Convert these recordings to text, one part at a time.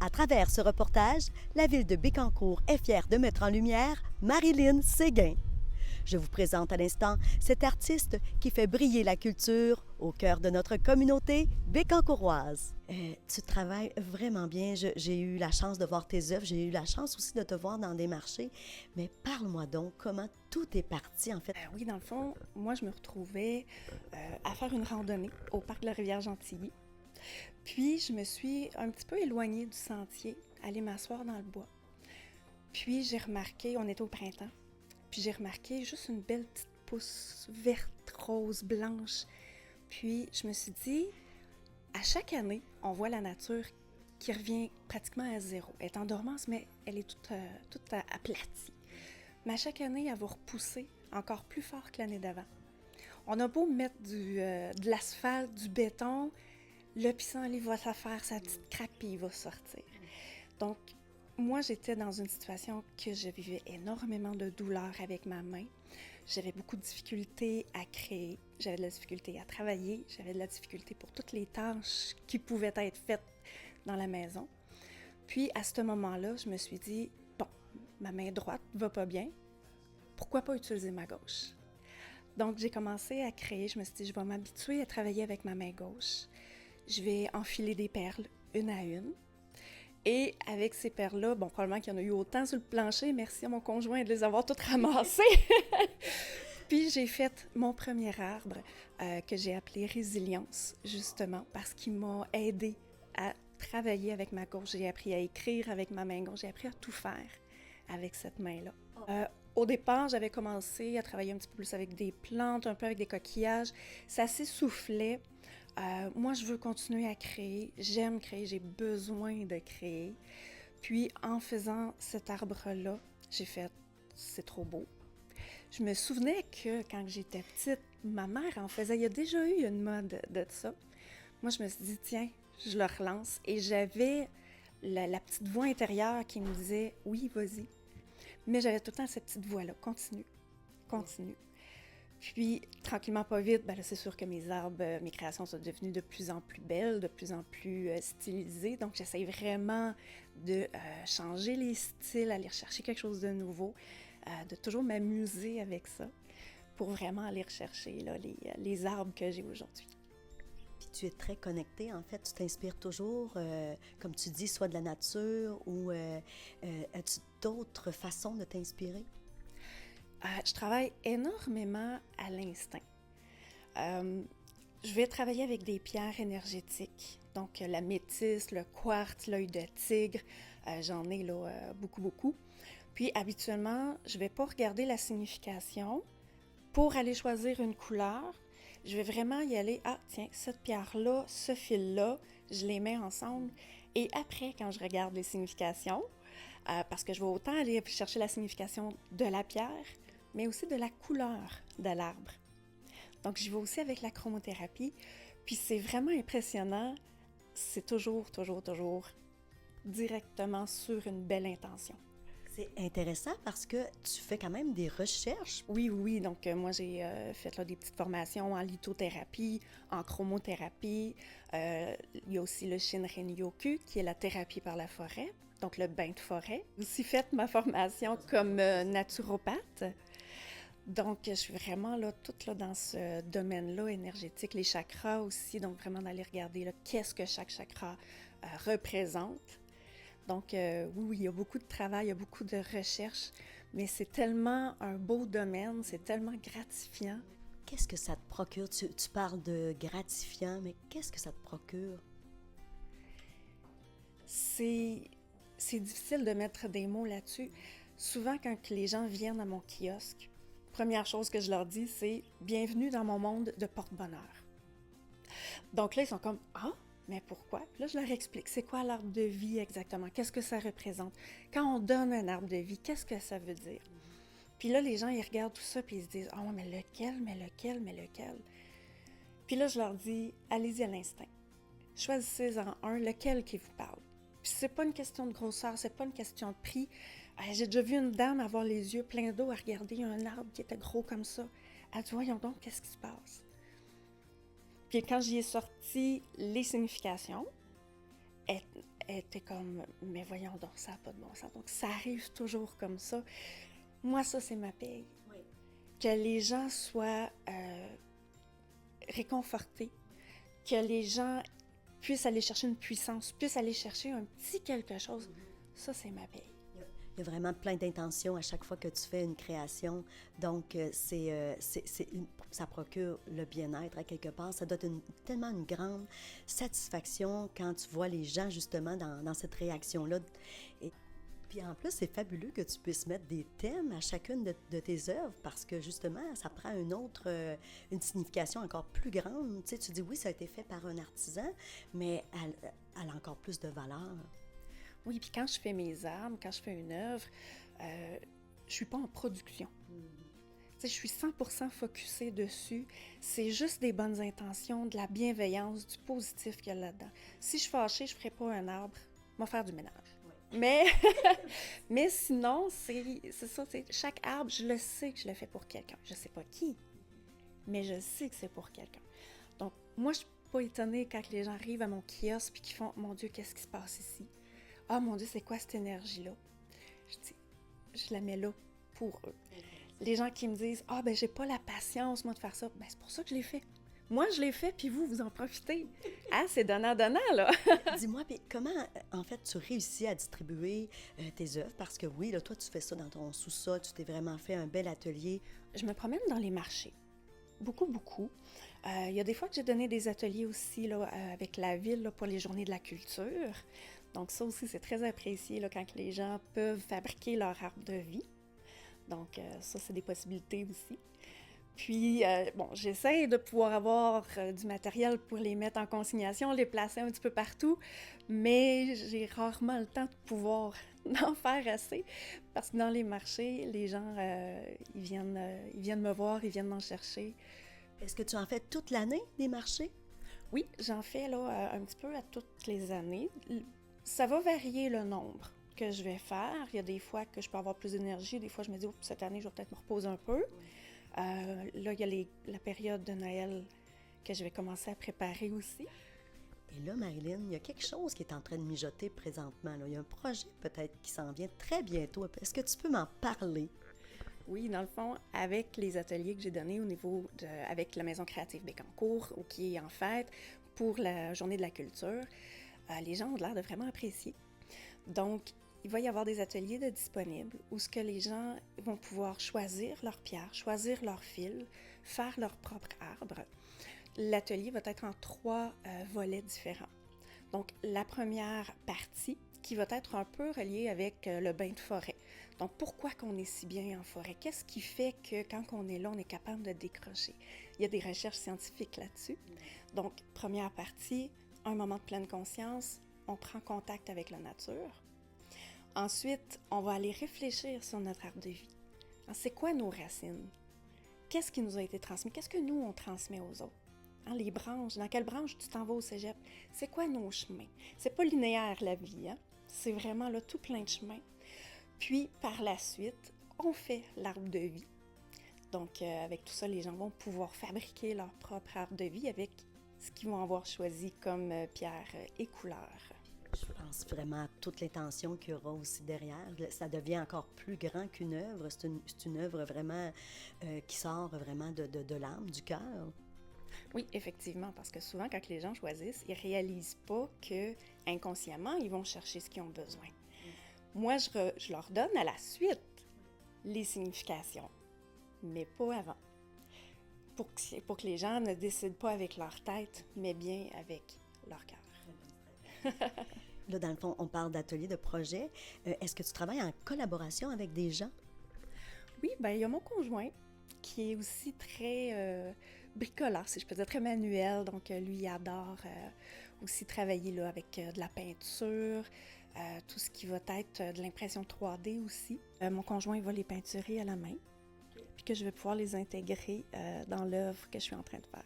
À travers ce reportage, la ville de Bécancour est fière de mettre en lumière Marilyn Séguin. Je vous présente à l'instant cette artiste qui fait briller la culture au cœur de notre communauté bécancouroise. Tu travailles vraiment bien. J'ai eu la chance de voir tes œuvres. J'ai eu la chance aussi de te voir dans des marchés. Mais parle-moi donc comment tout est parti en fait. Oui, dans le fond, moi, je me retrouvais à faire une randonnée au parc de la Rivière-Gentilly. Puis, je me suis un petit peu éloignée du sentier, aller m'asseoir dans le bois. Puis, j'ai remarqué, on était au printemps, puis j'ai remarqué juste une belle petite pousse verte, rose, blanche. Puis, je me suis dit, à chaque année, on voit la nature qui revient pratiquement à zéro. Elle est en dormance, mais elle est toute aplatie. Mais à chaque année, elle va repousser encore plus fort que l'année d'avant. On a beau mettre de l'asphalte, du béton, le pissenlit va se faire sa petite craque puis il va sortir. Donc, moi, j'étais dans une situation que je vivais énormément de douleur avec ma main. J'avais beaucoup de difficultés à créer, j'avais de la difficulté à travailler, j'avais de la difficulté pour toutes les tâches qui pouvaient être faites dans la maison. Puis, à ce moment-là, je me suis dit, bon, ma main droite va pas bien, pourquoi pas utiliser ma gauche? Donc, j'ai commencé à créer, je me suis dit, je vais m'habituer à travailler avec ma main gauche. Je vais enfiler des perles une à une. Et avec ces perles-là, bon, probablement qu'il y en a eu autant sur le plancher, merci à mon conjoint de les avoir toutes ramassées. Puis j'ai fait mon premier arbre que j'ai appelé Résilience, justement, parce qu'il m'a aidé à travailler avec ma gauche. J'ai appris à écrire avec ma main gauche, j'ai appris à tout faire avec cette main-là. Au départ, j'avais commencé à travailler un petit peu plus avec des plantes, un peu avec des coquillages. Ça s'essoufflait. Moi, je veux continuer à créer. J'aime créer, j'ai besoin de créer. Puis, en faisant cet arbre-là, j'ai fait « c'est trop beau ». Je me souvenais que quand j'étais petite, ma mère en faisait. Il y a déjà eu une mode de ça. Moi, je me suis dit « tiens, je le relance ». Et j'avais la petite voix intérieure qui me disait « oui, vas-y ». Mais j'avais tout le temps cette petite voix-là, continue, continue. Puis, tranquillement, pas vite, ben là, c'est sûr que mes arbres, mes créations sont devenues de plus en plus belles, de plus en plus stylisées. Donc, j'essaie vraiment de changer les styles, aller rechercher quelque chose de nouveau, de toujours m'amuser avec ça pour vraiment aller rechercher là, les arbres que j'ai aujourd'hui. Puis tu es très connectée, en fait. Tu t'inspires toujours, comme tu dis, soit de la nature ou as-tu d'autres façons de t'inspirer? Je travaille énormément à l'instinct. Je vais travailler avec des pierres énergétiques, donc la métisse, le quartz, l'œil de tigre, j'en ai là beaucoup. Puis habituellement, je ne vais pas regarder la signification pour aller choisir une couleur. Je vais vraiment y aller, ah tiens, cette pierre-là, ce fil-là, je les mets ensemble. Et après, quand je regarde les significations, parce que je vais autant aller chercher la signification de la pierre, mais aussi de la couleur de l'arbre. Donc, j'y vais aussi avec la chromothérapie. Puis, c'est vraiment impressionnant. C'est toujours directement sur une belle intention. C'est intéressant parce que tu fais quand même des recherches. Oui. Donc, moi, j'ai fait là, des petites formations en lithothérapie, en chromothérapie. Il y a aussi le Shinrin-yoku, qui est la thérapie par la forêt, donc le bain de forêt. J'ai aussi fait ma formation comme naturopathe. Donc, je suis vraiment là, toute là, dans ce domaine-là énergétique, les chakras aussi, donc vraiment d'aller regarder là, qu'est-ce que chaque chakra représente. Donc, oui, il y a beaucoup de travail, il y a beaucoup de recherche, mais c'est tellement un beau domaine, c'est tellement gratifiant. Qu'est-ce que ça te procure? Tu parles de gratifiant, mais qu'est-ce que ça te procure? C'est difficile de mettre des mots là-dessus. Souvent, quand les gens viennent à mon kiosque, première chose que je leur dis, c'est « Bienvenue dans mon monde de porte-bonheur ». Donc là, ils sont comme « Ah ». Mais pourquoi? Puis là, je leur explique, c'est quoi l'arbre de vie exactement? Qu'est-ce que ça représente? Quand on donne un arbre de vie, qu'est-ce que ça veut dire? Puis là, les gens, ils regardent tout ça, puis ils se disent, « Ah, mais lequel? Puis là, je leur dis, allez-y à l'instinct. Choisissez-en un, lequel qui vous parle. Puis c'est pas une question de grosseur, c'est pas une question de prix. J'ai déjà vu une dame avoir les yeux pleins d'eau à regarder un arbre qui était gros comme ça. Elle dit, voyons donc, qu'est-ce qui se passe? Puis quand j'y ai sorti les significations, était comme, mais voyons donc, ça n'a pas de bon sens. Donc, ça arrive toujours comme ça. Moi, ça, c'est ma paye. Oui. Que les gens soient réconfortés, que les gens puissent aller chercher une puissance, puissent aller chercher un petit quelque chose. Ça, c'est ma paye. Il y a vraiment plein d'intentions à chaque fois que tu fais une création. Donc, ça procure le bien-être à quelque part. Ça doit être tellement une grande satisfaction quand tu vois les gens justement dans cette réaction-là. Et puis en plus, c'est fabuleux que tu puisses mettre des thèmes à chacune de tes œuvres parce que justement, ça prend une signification encore plus grande. Tu sais, tu dis oui, ça a été fait par un artisan, mais elle a encore plus de valeur. Oui, puis quand je fais mes arbres, quand je fais une œuvre, je suis pas en production. Tu sais, je suis 100% focusée dessus. C'est juste des bonnes intentions, de la bienveillance, du positif qu'il y a là-dedans. Si je suis fâchée, je ferai pas un arbre, je vais faire du ménage. Oui. Mais sinon, c'est ça, chaque arbre, je le sais que je le fais pour quelqu'un. Je sais pas qui, mais je sais que c'est pour quelqu'un. Donc, moi, je suis pas étonnée quand les gens arrivent à mon kiosque et qu'ils font « Mon Dieu, qu'est-ce qui se passe ici? » « Ah, mon Dieu, c'est quoi cette énergie-là? » Je dis, je la mets là pour eux. Les gens qui me disent « Ah, ben j'ai pas la patience, moi, de faire ça. » Ben c'est pour ça que je l'ai fait. Moi, je l'ai fait, puis vous en profitez. Ah, c'est donnant-donnant, là! Dis-moi, puis comment, en fait, tu réussis à distribuer tes œuvres? Parce que oui, là, toi, tu fais ça dans ton sous-sol, tu t'es vraiment fait un bel atelier. Je me promène dans les marchés. Beaucoup, beaucoup. Il y a des fois que j'ai donné des ateliers aussi là, avec la ville là, pour les journées de la culture. Donc ça aussi, c'est très apprécié là, quand les gens peuvent fabriquer leur arbre de vie. Donc ça, c'est des possibilités aussi. Puis, bon, j'essaie de pouvoir avoir du matériel pour les mettre en consignation, les placer un petit peu partout, mais j'ai rarement le temps de pouvoir en faire assez parce que dans les marchés, les gens, ils viennent me voir, ils viennent m'en chercher. Est-ce que tu en fais toute l'année, des marchés? Oui, j'en fais là un petit peu à toutes les années. Ça va varier le nombre que je vais faire. Il y a des fois que je peux avoir plus d'énergie, des fois je me dis « cette année, je vais peut-être me reposer un peu ». Là, il y a la période de Noël que je vais commencer à préparer aussi. Et là, Marilyn, il y a quelque chose qui est en train de mijoter présentement. Là. Il y a un projet peut-être qui s'en vient très bientôt. Est-ce que tu peux m'en parler? Oui, dans le fond, avec les ateliers que j'ai donnés avec la Maison créative Bécancour, qui est en fête pour la Journée de la culture, les gens ont l'air de vraiment apprécier. Donc, il va y avoir des ateliers de disponibles où ce que les gens vont pouvoir choisir leur pierre, choisir leur fil, faire leur propre arbre. L'atelier va être en 3 volets différents. Donc, la première partie qui va être un peu reliée avec le bain de forêt. Donc, pourquoi qu'on est si bien en forêt? Qu'est-ce qui fait que quand on est là, on est capable de décrocher? Il y a des recherches scientifiques là-dessus. Donc, première partie, un moment de pleine conscience, on prend contact avec la nature. Ensuite, on va aller réfléchir sur notre arbre de vie. C'est quoi nos racines? Qu'est-ce qui nous a été transmis? Qu'est-ce que nous, on transmet aux autres? Les branches, dans quelle branche tu t'en vas au cégep? C'est quoi nos chemins? C'est pas linéaire la vie, hein? C'est vraiment là tout plein de chemins. Puis, par la suite, on fait l'arbre de vie. Donc, avec tout ça, les gens vont pouvoir fabriquer leur propre arbre de vie avec ce qu'ils vont avoir choisi comme pierre et couleur. Je pense vraiment à toute l'intention qu'il y aura aussi derrière. Ça devient encore plus grand qu'une œuvre. C'est une œuvre vraiment qui sort vraiment de l'âme, du cœur. Oui, effectivement, parce que souvent, quand les gens choisissent, ils ne réalisent pas que inconsciemment, ils vont chercher ce qu'ils ont besoin. Moi, je leur donne à la suite les significations, mais pas avant. Pour que les gens ne décident pas avec leur tête, mais bien avec leur cœur. Là, dans le fond, on parle d'atelier, de projet. Est-ce que tu travailles en collaboration avec des gens? Oui, bien, il y a mon conjoint qui est aussi très bricoleur, si je peux dire, très manuel. Donc, lui, il adore aussi travailler là, avec de la peinture, tout ce qui va être de l'impression 3D aussi. Mon conjoint, il va les peinturer à la main, puis que je vais pouvoir les intégrer dans l'œuvre que je suis en train de faire.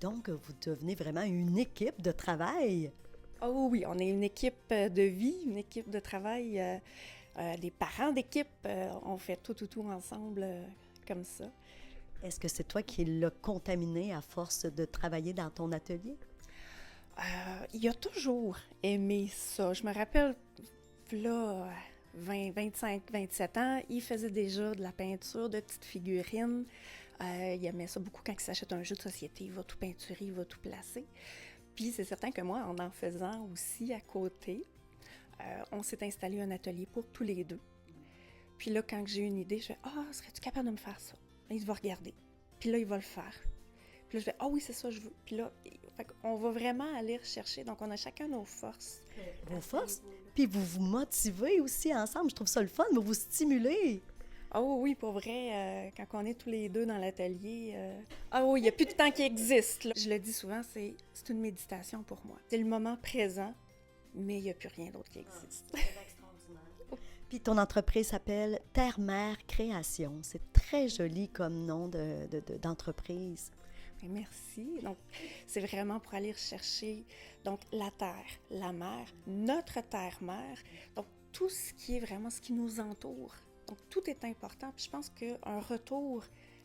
Donc, vous devenez vraiment une équipe de travail. Oh oui, on est une équipe de vie, une équipe de travail. Des parents d'équipe, on fait tout ensemble comme ça. Est-ce que c'est toi qui l'as contaminé à force de travailler dans ton atelier? Il a toujours aimé ça. Je me rappelle, là, 20, 25, 27 ans, il faisait déjà de la peinture, de petites figurines. Il aimait ça beaucoup quand il s'achète un jeu de société. Il va tout peinturer, il va tout placer. Puis c'est certain que moi, en faisant aussi à côté, on s'est installé un atelier pour tous les deux. Puis là, quand j'ai une idée, je fais « Ah, serais-tu capable de me faire ça? » Il va regarder. Puis là, il va le faire. Puis là, je fais « Ah oui, c'est ça, je veux. » Puis là, on va vraiment aller rechercher. Donc, on a chacun nos forces. Vos forces, puis vous vous motivez aussi ensemble. Je trouve ça le fun, vous vous stimulez. Oh oui, pour vrai, quand on est tous les deux dans l'atelier, ah oui, il n'y a plus de temps qui existe, là. Je le dis souvent, c'est une méditation pour moi. C'est le moment présent, mais il n'y a plus rien d'autre qui existe. Puis ton entreprise s'appelle Terre-Mère Création. C'est très joli comme nom d'entreprise. Merci. Donc, c'est vraiment pour aller rechercher donc, la terre, la mer, notre terre-mère, donc tout ce qui est vraiment ce qui nous entoure. Donc, tout est important. Puis je pense qu'un retour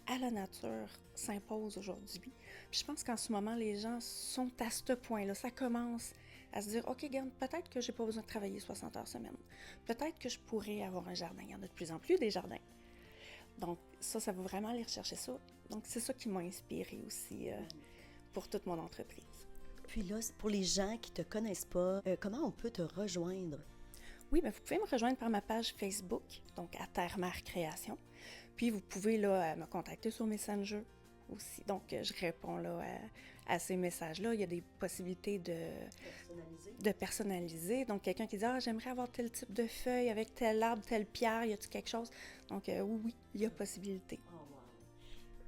à la nature s'impose aujourd'hui. Puis je pense qu'en ce moment, les gens sont à ce point-là. Ça commence à se dire, OK, regarde, peut-être que je n'ai pas besoin de travailler 60 heures semaine. Peut-être que je pourrais avoir un jardin. Il y en a de plus en plus des jardins. Donc, ça va vraiment aller rechercher ça. Donc, c'est ça qui m'a inspirée aussi pour toute mon entreprise. Puis là, pour les gens qui ne te connaissent pas, comment on peut te rejoindre? Oui, bien, vous pouvez me rejoindre par ma page Facebook, donc à Terre-Mère Création. Puis, vous pouvez là, me contacter sur Messenger aussi. Donc, je réponds là, à ces messages-là. Il y a des possibilités de personnaliser. Donc, quelqu'un qui dit « Ah, j'aimerais avoir tel type de feuille avec tel arbre, telle pierre. Y a-t-il quelque chose? » Donc, oui, il y a possibilité.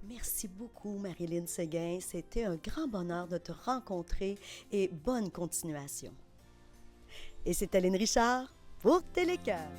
Merci beaucoup, Marilyn Séguin. C'était un grand bonheur de te rencontrer et bonne continuation. Et c'est Aline Richard pour Télécœur.